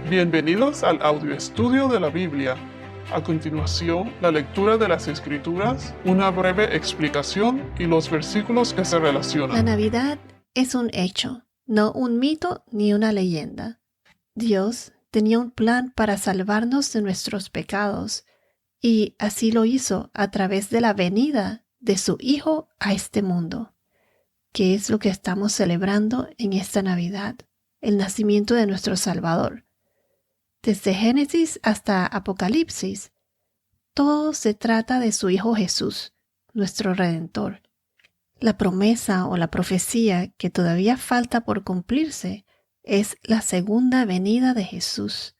Bienvenidos al audio estudio de la Biblia. A continuación, la lectura de las Escrituras, una breve explicación y los versículos que se La relacionan. Navidad es un hecho, no un mito ni una leyenda. Dios tenía un plan para salvarnos de nuestros pecados y así lo hizo a través de la venida de su Hijo a este mundo, que es lo que estamos celebrando en esta Navidad, el nacimiento de nuestro Salvador. Desde Génesis hasta Apocalipsis, todo se trata de su Hijo Jesús, nuestro Redentor. La promesa o la profecía que todavía falta por cumplirse es la segunda venida de Jesús.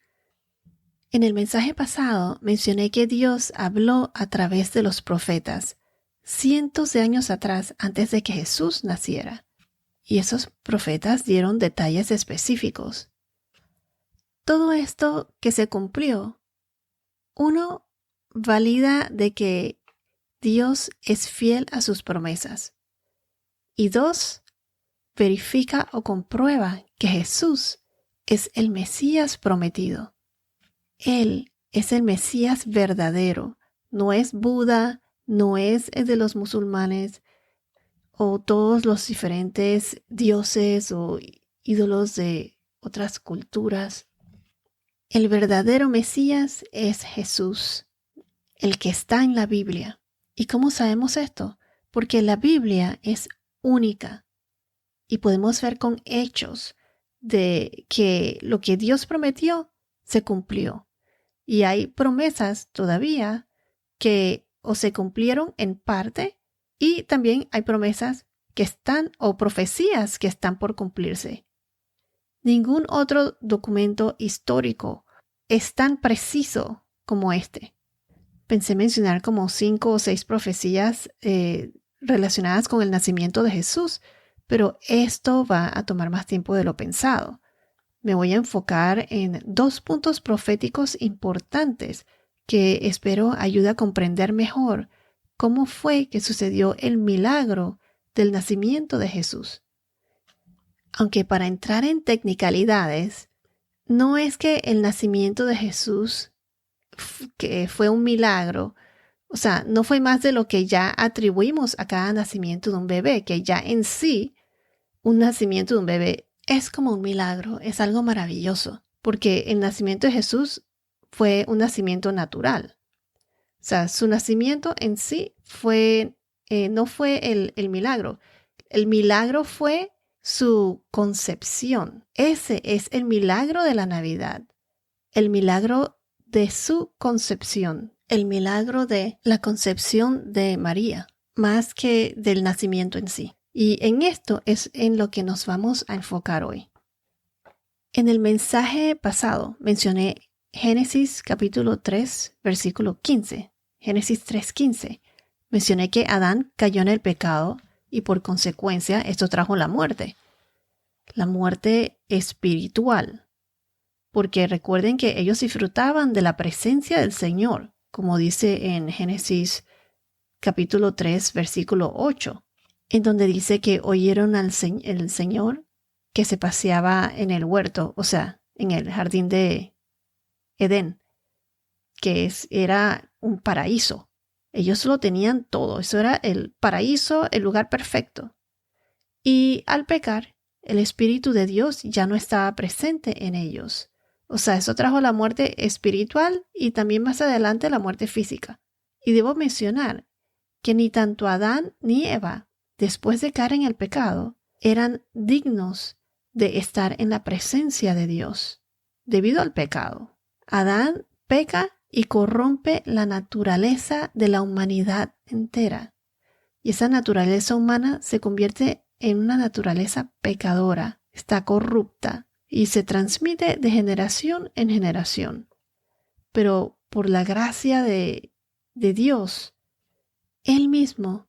En el mensaje pasado mencioné que Dios habló a través de los profetas, cientos de años atrás antes de que Jesús naciera. Y esos profetas dieron detalles específicos. Todo esto que se cumplió, uno, valida de que Dios es fiel a sus promesas. Y dos, verifica o comprueba que Jesús es el Mesías prometido. Él es el Mesías verdadero, no es Buda, no es el de los musulmanes o todos los diferentes dioses o ídolos de otras culturas. El verdadero Mesías es Jesús, el que está en la Biblia. ¿Y cómo sabemos esto? Porque la Biblia es única y podemos ver con hechos de que lo que Dios prometió se cumplió. Y hay promesas todavía que o se cumplieron en parte y también hay promesas que están o profecías que están por cumplirse. Ningún otro documento histórico es tan preciso como este. Pensé mencionar como 5 o 6 profecías relacionadas con el nacimiento de Jesús, pero esto va a tomar más tiempo de lo pensado. Me voy a enfocar en 2 puntos proféticos importantes que espero ayude a comprender mejor cómo fue que sucedió el milagro del nacimiento de Jesús. Aunque para entrar en tecnicalidades, no es que el nacimiento de Jesús que fue un milagro, o sea, no fue más de lo que ya atribuimos a cada nacimiento de un bebé, que ya en sí un nacimiento de un bebé es como un milagro, es algo maravilloso, porque el nacimiento de Jesús fue un nacimiento natural. O sea, su nacimiento en sí no fue el milagro. El milagro fue su concepción. Ese es el milagro de la Navidad. El milagro de su concepción. El milagro de la concepción de María, más que del nacimiento en sí. Y en esto es en lo que nos vamos a enfocar hoy. En el mensaje pasado mencioné Génesis capítulo 3, versículo 15. Génesis 3:15. Mencioné que Adán cayó en el pecado y por consecuencia esto trajo la muerte. La muerte espiritual. Porque recuerden que ellos disfrutaban de la presencia del Señor, como dice en Génesis capítulo 3, versículo 8. En donde dice que oyeron el Señor que se paseaba en el huerto, o sea, en el jardín de Edén, que era un paraíso. Ellos lo tenían todo, eso era el paraíso, el lugar perfecto. Y al pecar, el Espíritu de Dios ya no estaba presente en ellos. O sea, eso trajo la muerte espiritual y también más adelante la muerte física. Y debo mencionar que ni tanto Adán ni Eva, después de caer en el pecado, eran dignos de estar en la presencia de Dios, debido al pecado. Adán peca y corrompe la naturaleza de la humanidad entera. Y esa naturaleza humana se convierte en una naturaleza pecadora, está corrupta y se transmite de generación en generación. Pero por la gracia de Dios, Él mismo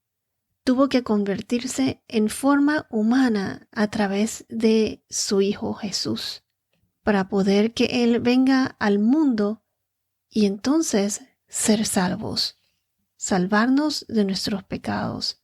tuvo que convertirse en forma humana a través de su Hijo Jesús, para poder que Él venga al mundo y entonces ser salvos, salvarnos de nuestros pecados.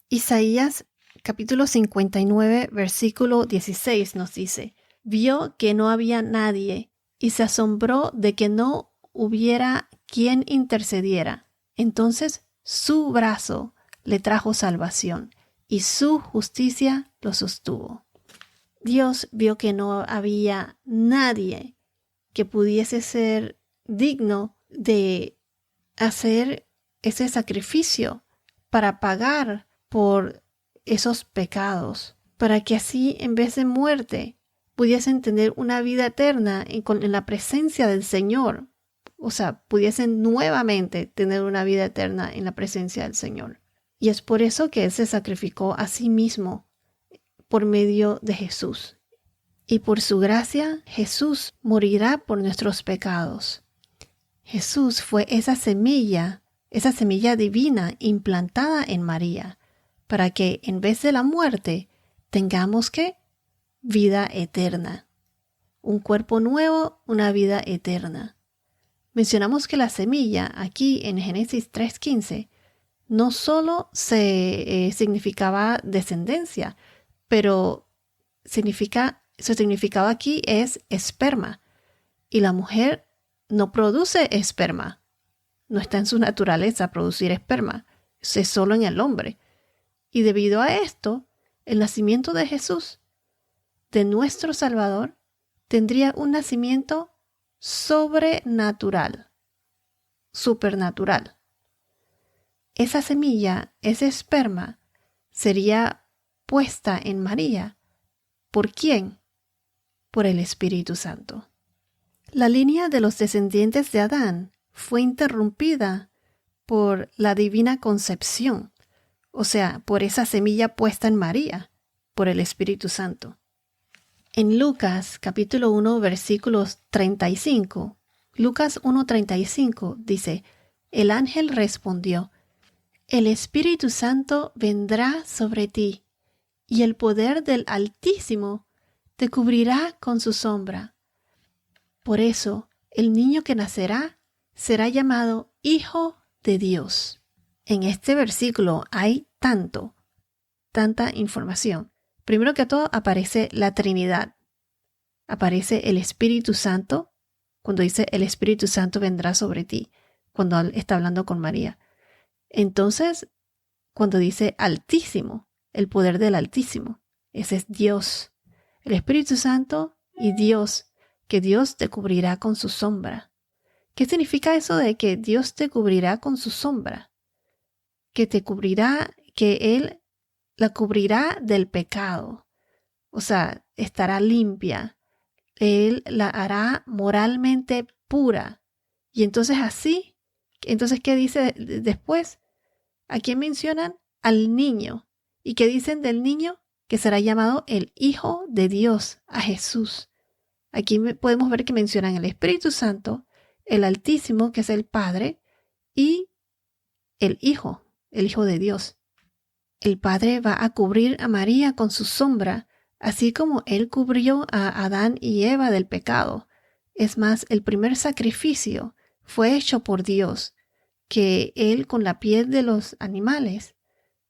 Isaías capítulo 59, versículo 16 nos dice: vio que no había nadie y se asombró de que no hubiera quien intercediera. Entonces su brazo le trajo salvación y su justicia lo sostuvo. Dios vio que no había nadie que pudiese ser digno de hacer ese sacrificio para pagar por esos pecados, para que así en vez de muerte pudiesen tener una vida eterna en la presencia del Señor. O sea, pudiesen nuevamente tener una vida eterna en la presencia del Señor. Y es por eso que Él se sacrificó a sí mismo por medio de Jesús. Y por su gracia, Jesús morirá por nuestros pecados. Jesús fue esa semilla divina implantada en María, para que en vez de la muerte tengamos ¿qué? Vida eterna. Un cuerpo nuevo, una vida eterna. Mencionamos que la semilla aquí en Génesis 3:15 no solo significaba descendencia, pero su significado aquí es esperma. Y la mujer no produce esperma. No está en su naturaleza producir esperma. Es solo en el hombre. Y debido a esto, el nacimiento de Jesús, de nuestro Salvador, tendría un nacimiento sobrenatural, supernatural. Esa semilla, ese esperma, sería puesta en María. ¿Por quién? Por el Espíritu Santo. La línea de los descendientes de Adán fue interrumpida por la divina concepción, o sea, por esa semilla puesta en María, por el Espíritu Santo. En Lucas capítulo 1 versículos 35, Lucas 1:35 dice, el ángel respondió, el Espíritu Santo vendrá sobre ti, y el poder del Altísimo te cubrirá con su sombra. Por eso, el niño que nacerá será llamado Hijo de Dios. En este versículo hay tanta información. Primero que todo aparece la Trinidad. Aparece el Espíritu Santo, cuando dice el Espíritu Santo vendrá sobre ti, cuando está hablando con María. Entonces, cuando dice Altísimo, el poder del Altísimo, ese es Dios. El Espíritu Santo y Dios, que Dios te cubrirá con su sombra. ¿Qué significa eso de que Dios te cubrirá con su sombra? Que te cubrirá, que Él la cubrirá del pecado. O sea, estará limpia. Él la hará moralmente pura. Y entonces ¿qué dice después? ¿A quién mencionan? Al niño. ¿Y qué dicen del niño? Que será llamado el Hijo de Dios, a Jesús. Aquí podemos ver que mencionan el Espíritu Santo, el Altísimo, que es el Padre, y el Hijo de Dios. El Padre va a cubrir a María con su sombra, así como Él cubrió a Adán y Eva del pecado. Es más, el primer sacrificio fue hecho por Dios, que Él con la piel de los animales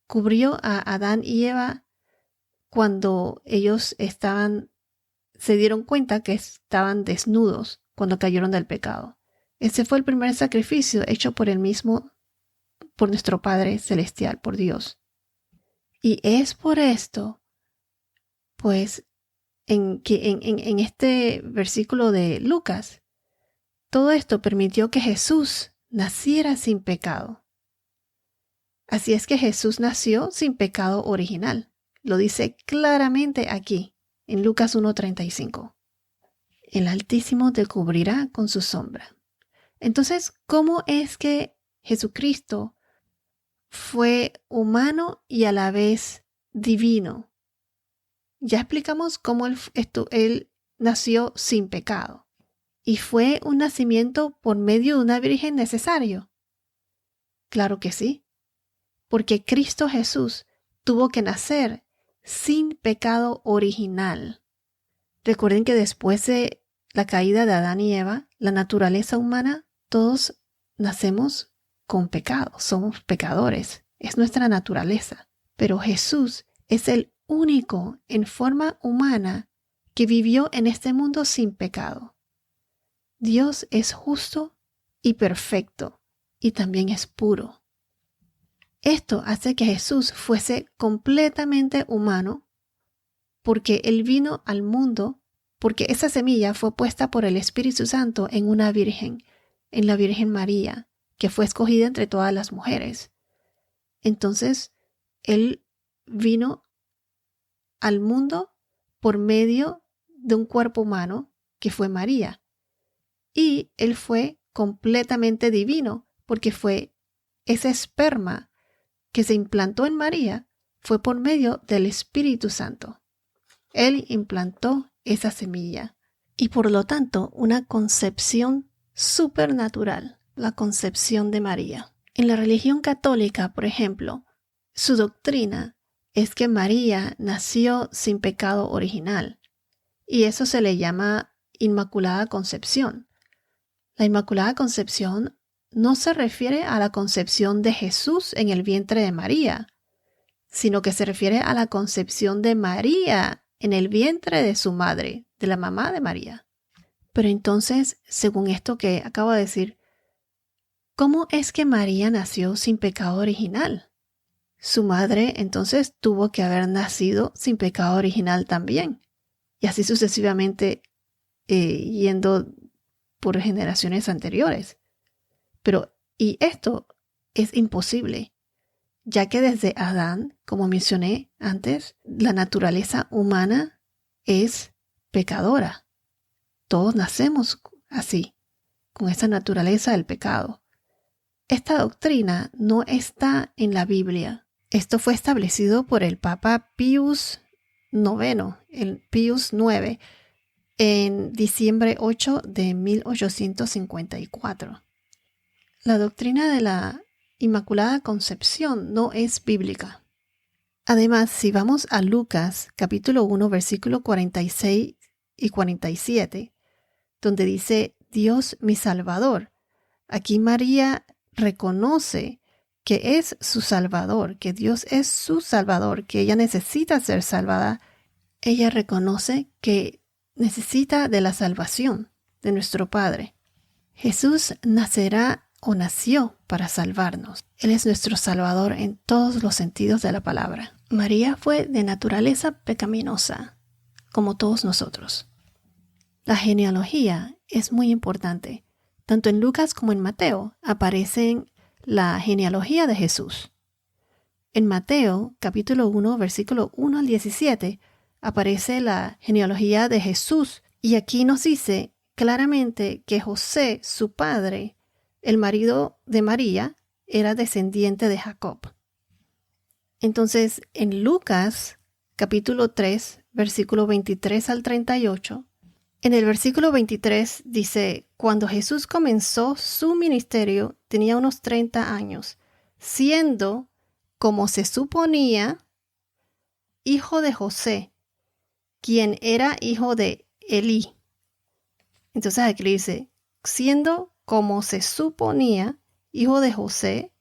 cubrió a Adán y Eva cuando ellos se dieron cuenta que estaban desnudos cuando cayeron del pecado. Ese fue el primer sacrificio hecho por por nuestro Padre Celestial, por Dios. Y es por esto, pues, en este versículo de Lucas, todo esto permitió que Jesús naciera sin pecado. Así es que Jesús nació sin pecado original. Lo dice claramente aquí, en Lucas 1:35. El Altísimo te cubrirá con su sombra. Entonces, ¿cómo es que Jesucristo fue humano y a la vez divino? Ya explicamos cómo él nació sin pecado. ¿Y fue un nacimiento por medio de una virgen necesario? Claro que sí, porque Cristo Jesús tuvo que nacer sin pecado original. Recuerden que después de la caída de Adán y Eva, la naturaleza humana, todos nacemos con pecado, somos pecadores, es nuestra naturaleza. Pero Jesús es el único en forma humana que vivió en este mundo sin pecado. Dios es justo y perfecto, y también es puro. Esto hace que Jesús fuese completamente humano, porque Él vino al mundo, porque esa semilla fue puesta por el Espíritu Santo en una virgen, en la Virgen María, que fue escogida entre todas las mujeres. Entonces, Él vino al mundo por medio de un cuerpo humano, que fue María. Y Él fue completamente divino, porque fue ese esperma que se implantó en María, fue por medio del Espíritu Santo. Él implantó esa semilla y por lo tanto una concepción supernatural, la concepción de María. En la religión católica, por ejemplo, su doctrina es que María nació sin pecado original y eso se le llama Inmaculada Concepción. La Inmaculada Concepción no se refiere a la concepción de Jesús en el vientre de María, sino que se refiere a la concepción de María en el vientre de su madre, de la mamá de María. Pero entonces, según esto que acabo de decir, ¿cómo es que María nació sin pecado original? Su madre entonces tuvo que haber nacido sin pecado original también. Y así sucesivamente yendo por generaciones anteriores. Y esto es imposible, ya que desde Adán, como mencioné antes, la naturaleza humana es pecadora. Todos nacemos así, con esa naturaleza del pecado. Esta doctrina no está en la Biblia. Esto fue establecido por el Papa Pius IX, el Pius IX, en diciembre 8 de 1854. La doctrina de la Inmaculada Concepción no es bíblica. Además, si vamos a Lucas capítulo 1, versículo 46 y 47, donde dice, Dios mi Salvador, aquí María reconoce que es su Salvador, que Dios es su Salvador, que ella necesita ser salvada. Ella reconoce que necesita de la salvación de nuestro Padre. Jesús nacerá o nació para salvarnos. Él es nuestro Salvador en todos los sentidos de la palabra. María fue de naturaleza pecaminosa, como todos nosotros. La genealogía es muy importante. Tanto en Lucas como en Mateo aparecen la genealogía de Jesús. En Mateo, capítulo 1, versículo 1 al 17, aparece la genealogía de Jesús. Y aquí nos dice claramente que José, su padre, el marido de María, era descendiente de Jacob. Entonces, en Lucas, capítulo 3, versículo 23 al 38, en el versículo 23 dice, cuando Jesús comenzó su ministerio, tenía unos 30 años, siendo, como se suponía, hijo de José, quien era hijo de Elí. Entonces aquí dice, siendo como se suponía, hijo de José,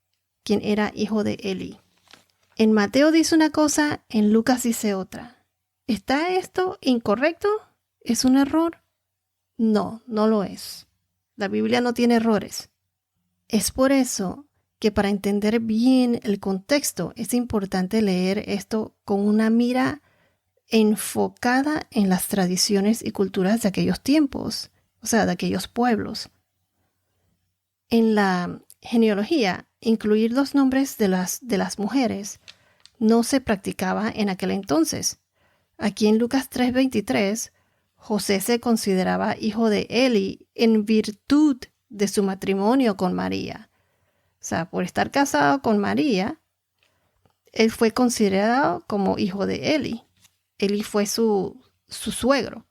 quien era hijo de Elí. En Mateo dice una cosa, en Lucas dice otra. ¿Está esto incorrecto? ¿Es un error? No, no lo es. La Biblia no tiene errores. Es por eso que para entender bien el contexto es importante leer esto con una mira enfocada en las tradiciones y culturas de aquellos tiempos, o sea, de aquellos pueblos. En la genealogía, incluir los nombres de las mujeres no se practicaba en aquel entonces. Aquí en Lucas 3:23, José se consideraba hijo de Eli en virtud de su matrimonio con María. O sea, por estar casado con María, él fue considerado como hijo de Eli. Eli fue su suegro.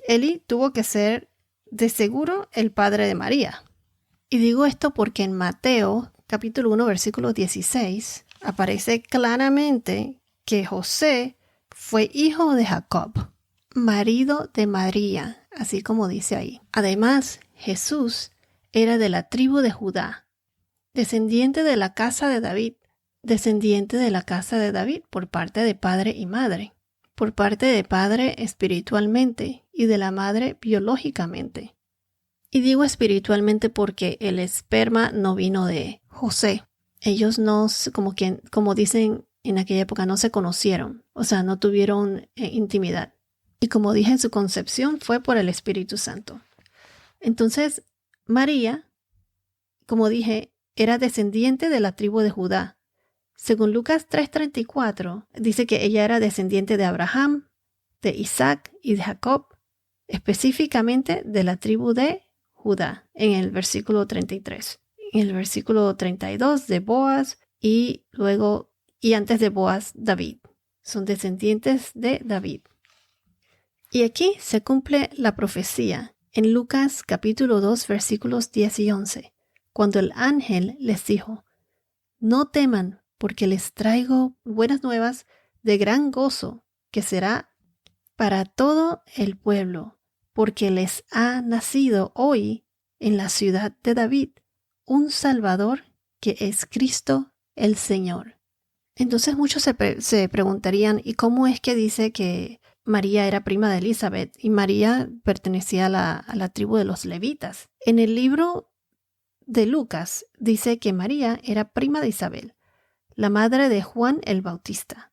Eli tuvo que ser de seguro el padre de María. Y digo esto porque en Mateo, capítulo 1, versículo 16, aparece claramente que José fue hijo de Jacob, marido de María, así como dice ahí. Además, Jesús era de la tribu de Judá, descendiente de la casa de David, por parte de padre y madre, por parte de padre espiritualmente y de la madre biológicamente. Y digo espiritualmente porque el esperma no vino de José. Ellos no, como dicen en aquella época, no se conocieron, o sea, no tuvieron intimidad. Y como dije, su concepción fue por el Espíritu Santo. Entonces, María, como dije, era descendiente de la tribu de Judá. Según Lucas 3:34, dice que ella era descendiente de Abraham, de Isaac y de Jacob, específicamente de la tribu de Judá, en el versículo 33. En el versículo 32 de Boaz y luego, y antes de Boaz, David. Son descendientes de David. Y aquí se cumple la profecía en Lucas capítulo 2 versículos 10 y 11, cuando el ángel les dijo: no teman, porque les traigo buenas nuevas de gran gozo, que será para todo el pueblo, porque les ha nacido hoy en la ciudad de David un Salvador, que es Cristo el Señor. Entonces muchos se preguntarían, ¿y cómo es que dice que María era prima de Elizabeth y María pertenecía a la tribu de los levitas? En el libro de Lucas dice que María era prima de Isabel, la madre de Juan el Bautista.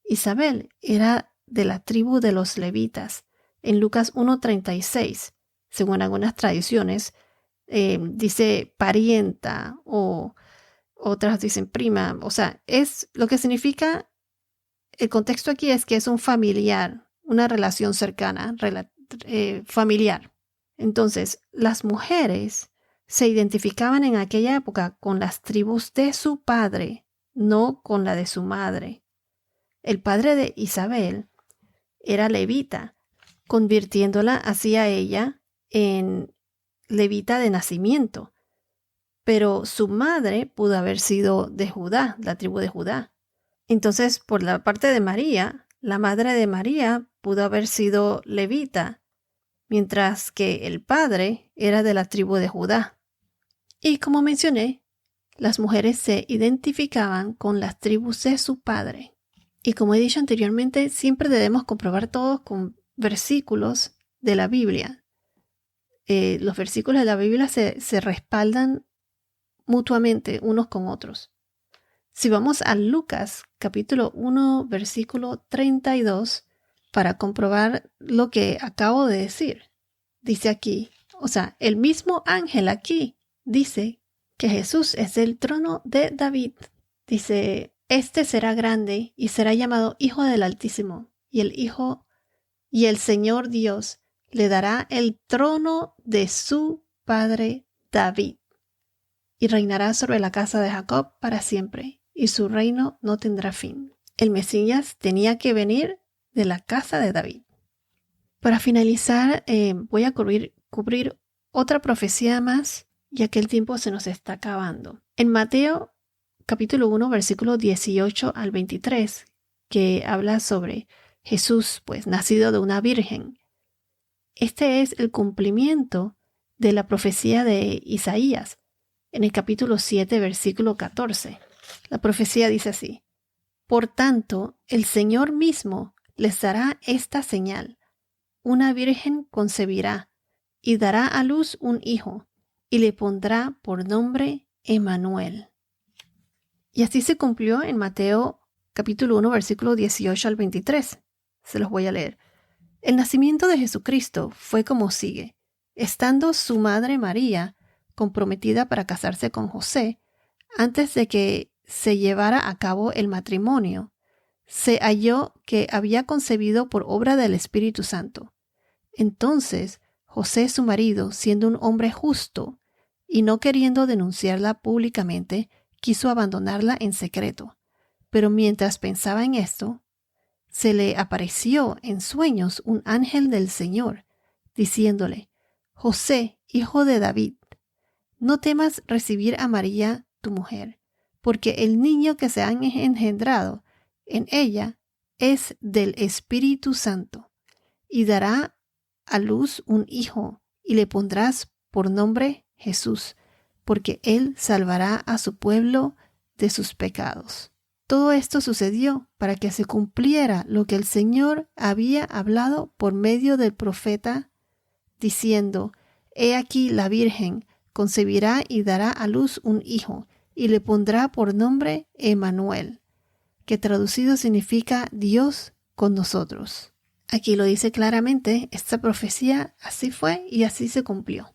Isabel era de la tribu de los levitas. En Lucas 1:36, según algunas tradiciones, dice parienta o otras dicen prima. O sea, es lo que significa, el contexto aquí es que es un familiar, una relación cercana, familiar. Entonces, las mujeres se identificaban en aquella época con las tribus de su padre, no con la de su madre. El padre de Isabel era levita, convirtiéndola hacia ella en levita de nacimiento. Pero su madre pudo haber sido de Judá, la tribu de Judá. Entonces, por la parte de María, la madre de María pudo haber sido levita, mientras que el padre era de la tribu de Judá. Y como mencioné, las mujeres se identificaban con las tribus de su padre. Y como he dicho anteriormente, siempre debemos comprobar todo con versículos de la Biblia. Los versículos de la Biblia se respaldan mutuamente unos con otros. Si vamos a Lucas capítulo 1 versículo 32 para comprobar lo que acabo de decir, dice aquí, o sea, el mismo ángel aquí dice que Jesús es el trono de David. Dice: este será grande y será llamado Hijo del Altísimo, y el Señor Dios le dará el trono de su padre David, y reinará sobre la casa de Jacob para siempre, y su reino no tendrá fin. El Mesías tenía que venir de la casa de David. Para finalizar, voy a cubrir otra profecía más, ya que el tiempo se nos está acabando. En Mateo capítulo 1, versículo 18 al 23, que habla sobre Jesús, pues nacido de una virgen. Este es el cumplimiento de la profecía de Isaías, en el capítulo 7, versículo 14. La profecía dice así: por tanto, el Señor mismo les dará esta señal: una virgen concebirá y dará a luz un hijo, y le pondrá por nombre Emmanuel. Y así se cumplió en Mateo capítulo 1, versículo 18 al 23. Se los voy a leer. El nacimiento de Jesucristo fue como sigue. Estando su madre María comprometida para casarse con José, antes de que se llevara a cabo el matrimonio, se halló que había concebido por obra del Espíritu Santo. Entonces José, su marido, siendo un hombre justo y no queriendo denunciarla públicamente, quiso abandonarla en secreto. Pero mientras pensaba en esto, se le apareció en sueños un ángel del Señor, diciéndole: José, hijo de David, no temas recibir a María, tu mujer, porque el niño que se ha engendrado en ella es del Espíritu Santo, y dará a luz un hijo, y le pondrás por nombre Jesús, porque él salvará a su pueblo de sus pecados. Todo esto sucedió para que se cumpliera lo que el Señor había hablado por medio del profeta, diciendo: He aquí la Virgen concebirá y dará a luz un hijo, y le pondrá por nombre Emmanuel, que traducido significa Dios con nosotros. Aquí lo dice claramente, esta profecía así fue y así se cumplió.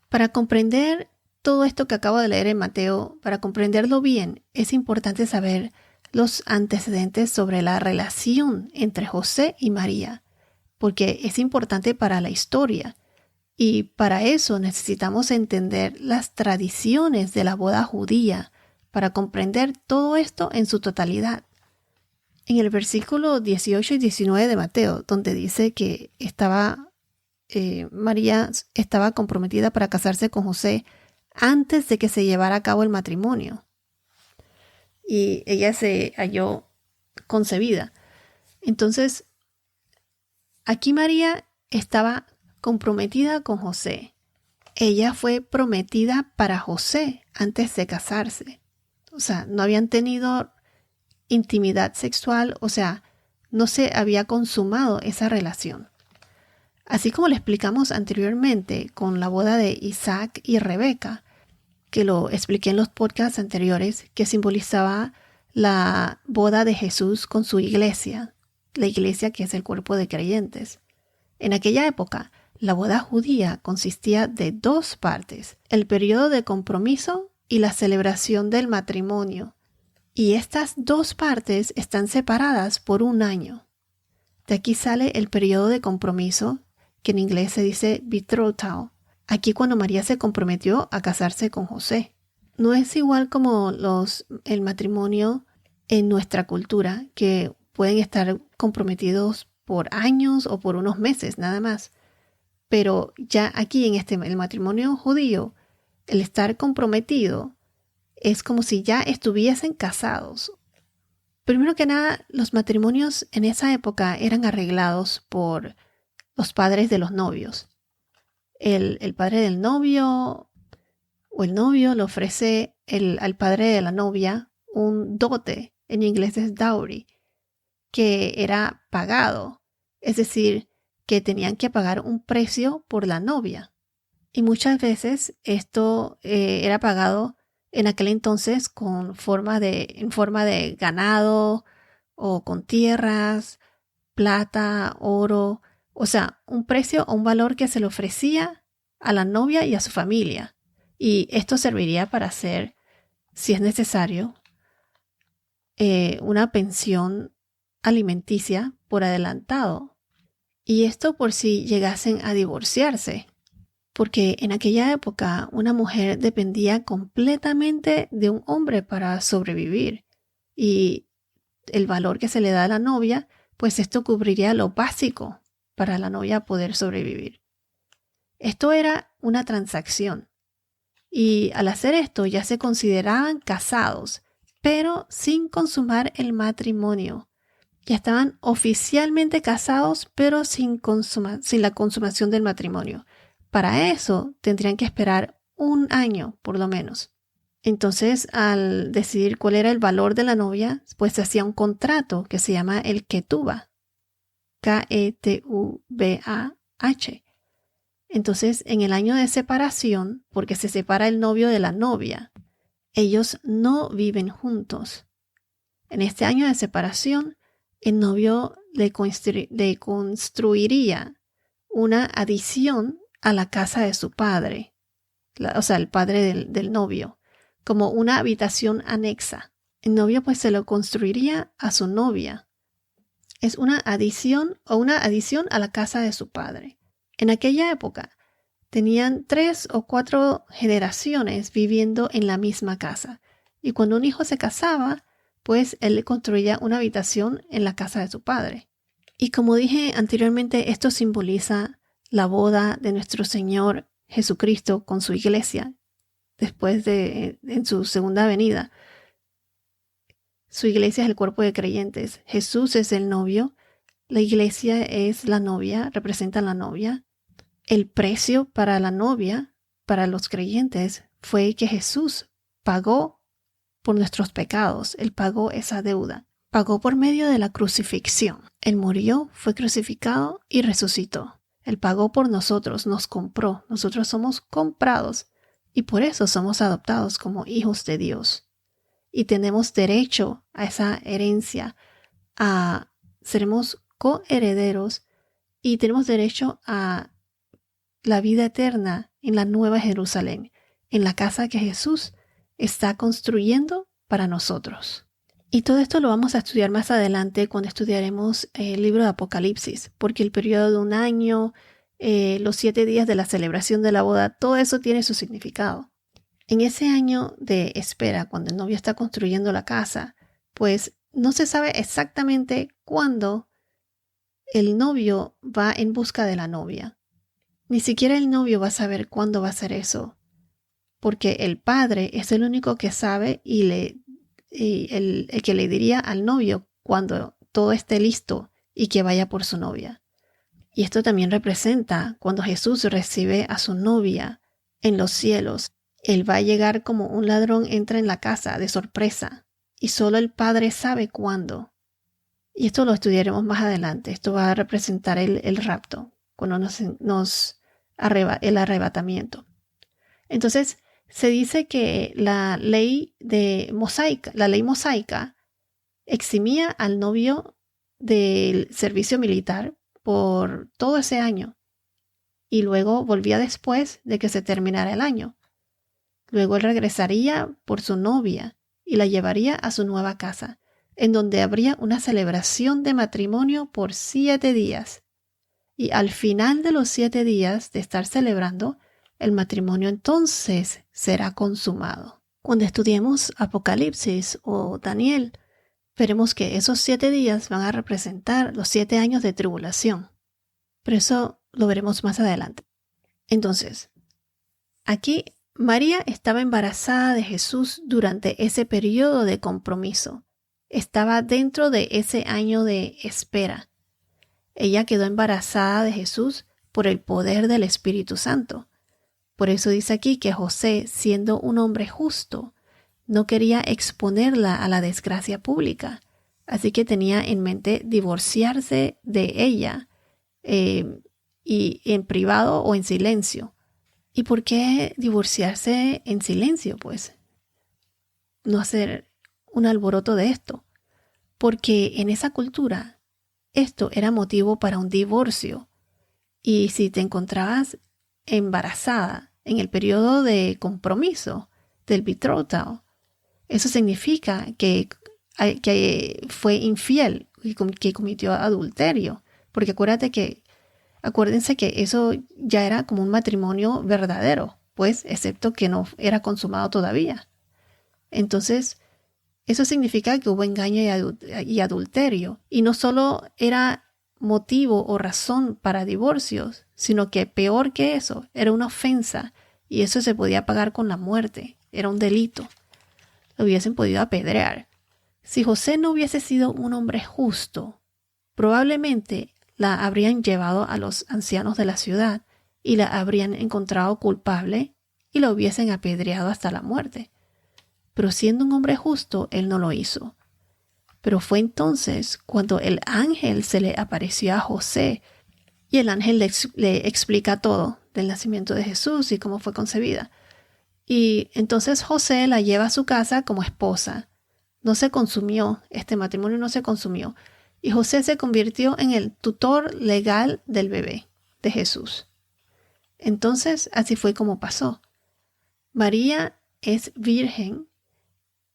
Para comprender todo esto que acabo de leer en Mateo, para comprenderlo bien, es importante saber los antecedentes sobre la relación entre José y María, porque es importante para la historia. Y para eso necesitamos entender las tradiciones de la boda judía para comprender todo esto en su totalidad. En el versículo 18 y 19 de Mateo, donde dice que María estaba comprometida para casarse con José antes de que se llevara a cabo el matrimonio. Y ella se halló concebida. Entonces, aquí María estaba comprometida con José. Ella fue prometida para José antes de casarse. O sea, no habían tenido intimidad sexual, o sea, no se había consumado esa relación. Así como le explicamos anteriormente con la boda de Isaac y Rebeca, que lo expliqué en los podcasts anteriores, que simbolizaba la boda de Jesús con su iglesia, la iglesia que es el cuerpo de creyentes. En aquella época, la boda judía consistía de dos partes, el periodo de compromiso y la celebración del matrimonio. Y estas dos partes están separadas por un año. De aquí sale el periodo de compromiso, que en inglés se dice betrothal. Aquí cuando María se comprometió a casarse con José. No es igual como el matrimonio en nuestra cultura, que pueden estar comprometidos por años o por unos meses nada más. Pero ya aquí en el matrimonio judío, el estar comprometido es como si ya estuviesen casados. Primero que nada, los matrimonios en esa época eran arreglados por los padres de los novios. El padre del novio o el novio le ofrece al padre de la novia un dote, en inglés es dowry, que era pagado, es decir, que tenían que pagar un precio por la novia. Y muchas veces esto era pagado en aquel entonces en forma de ganado o con tierras, plata, oro, o sea, un precio o un valor que se le ofrecía a la novia y a su familia. Y esto serviría para hacer, si es necesario, una pensión alimenticia por adelantado. Y esto por si llegasen a divorciarse, porque en aquella época una mujer dependía completamente de un hombre para sobrevivir. Y el valor que se le da a la novia, pues esto cubriría lo básico para la novia poder sobrevivir. Esto era una transacción. Y al hacer esto ya se consideraban casados, pero sin consumar el matrimonio. Ya estaban oficialmente casados, pero sin la consumación del matrimonio. Para eso tendrían que esperar un año, por lo menos. Entonces, al decidir cuál era el valor de la novia, pues se hacía un contrato que se llama el ketubah. Ketubah. Entonces, en el año de separación, porque se separa el novio de la novia, ellos no viven juntos. En este año de separación, el novio le construiría una adición a la casa de su padre, o sea, el padre del novio, como una habitación anexa. El novio pues se lo construiría a su novia. Es una adición a la casa de su padre. En aquella época tenían 3 o 4 generaciones viviendo en la misma casa. Y cuando un hijo se casaba, pues él le construía una habitación en la casa de su padre. Y como dije anteriormente, esto simboliza la boda de nuestro Señor Jesucristo con su iglesia, después en su segunda venida. Su iglesia es el cuerpo de creyentes. Jesús es el novio. La iglesia es la novia, representa a la novia. El precio para la novia, para los creyentes, fue que Jesús pagó por nuestros pecados. Él pagó esa deuda. Pagó por medio de la crucifixión. Él murió, fue crucificado y resucitó. Él pagó por nosotros, nos compró. Nosotros somos comprados y por eso somos adoptados como hijos de Dios. Y tenemos derecho a esa herencia, seremos coherederos y tenemos derecho a la vida eterna en la Nueva Jerusalén, en la casa que Jesús está construyendo para nosotros. Y todo esto lo vamos a estudiar más adelante cuando estudiaremos el libro de Apocalipsis, porque el periodo de un año, los 7 días de la celebración de la boda, todo eso tiene su significado. En ese año de espera, cuando el novio está construyendo la casa, pues no se sabe exactamente cuándo el novio va en busca de la novia. Ni siquiera el novio va a saber cuándo va a hacer eso, porque el padre es el único que sabe y el que le diría al novio cuando todo esté listo y que vaya por su novia. Y esto también representa cuando Jesús recibe a su novia en los cielos. Él va a llegar como un ladrón entra en la casa de sorpresa y solo el Padre sabe cuándo. Y esto lo estudiaremos más adelante. Esto va a representar el rapto, cuando el arrebatamiento. Entonces, se dice que la ley mosaica, eximía al novio del servicio militar por todo ese año y luego volvía después de que se terminara el año. Luego él regresaría por su novia y la llevaría a su nueva casa, en donde habría una celebración de matrimonio por 7 días. Y al final de los 7 días de estar celebrando, el matrimonio entonces será consumado. Cuando estudiemos Apocalipsis o Daniel, veremos que esos 7 días van a representar los 7 años de tribulación. Pero eso lo veremos más adelante. Entonces, aquí María estaba embarazada de Jesús durante ese periodo de compromiso. Estaba dentro de ese año de espera. Ella quedó embarazada de Jesús por el poder del Espíritu Santo. Por eso dice aquí que José, siendo un hombre justo, no quería exponerla a la desgracia pública. Así que tenía en mente divorciarse de ella y en privado o en silencio. ¿Y por qué divorciarse en silencio? Pues no hacer un alboroto de esto. Porque en esa cultura esto era motivo para un divorcio. Y si te encontrabas embarazada en el periodo de compromiso del betrothal, eso significa que fue infiel y que cometió adulterio. Porque acuérdense que eso ya era como un matrimonio verdadero, pues, excepto que no era consumado todavía. Entonces, eso significa que hubo engaño y adulterio. Y no solo era motivo o razón para divorcios, sino que peor que eso, era una ofensa. Y eso se podía pagar con la muerte. Era un delito. Lo hubiesen podido apedrear. Si José no hubiese sido un hombre justo, probablemente la habrían llevado a los ancianos de la ciudad y la habrían encontrado culpable y la hubiesen apedreado hasta la muerte. Pero siendo un hombre justo, él no lo hizo. Pero fue entonces cuando el ángel se le apareció a José y el ángel le explica todo del nacimiento de Jesús y cómo fue concebida. Y entonces José la lleva a su casa como esposa. No se consumió, este matrimonio no se consumió. Y José se convirtió en el tutor legal del bebé, de Jesús. Entonces, así fue como pasó. María es virgen,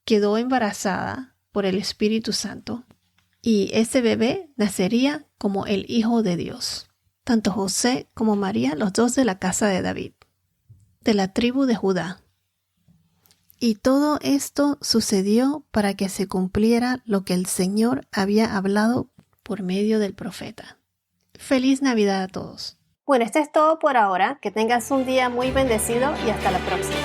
quedó embarazada por el Espíritu Santo, y ese bebé nacería como el Hijo de Dios. Tanto José como María, los dos de la casa de David, de la tribu de Judá. Y todo esto sucedió para que se cumpliera lo que el Señor había hablado por medio del profeta. ¡Feliz Navidad a todos! Bueno, esto es todo por ahora. Que tengas un día muy bendecido y hasta la próxima.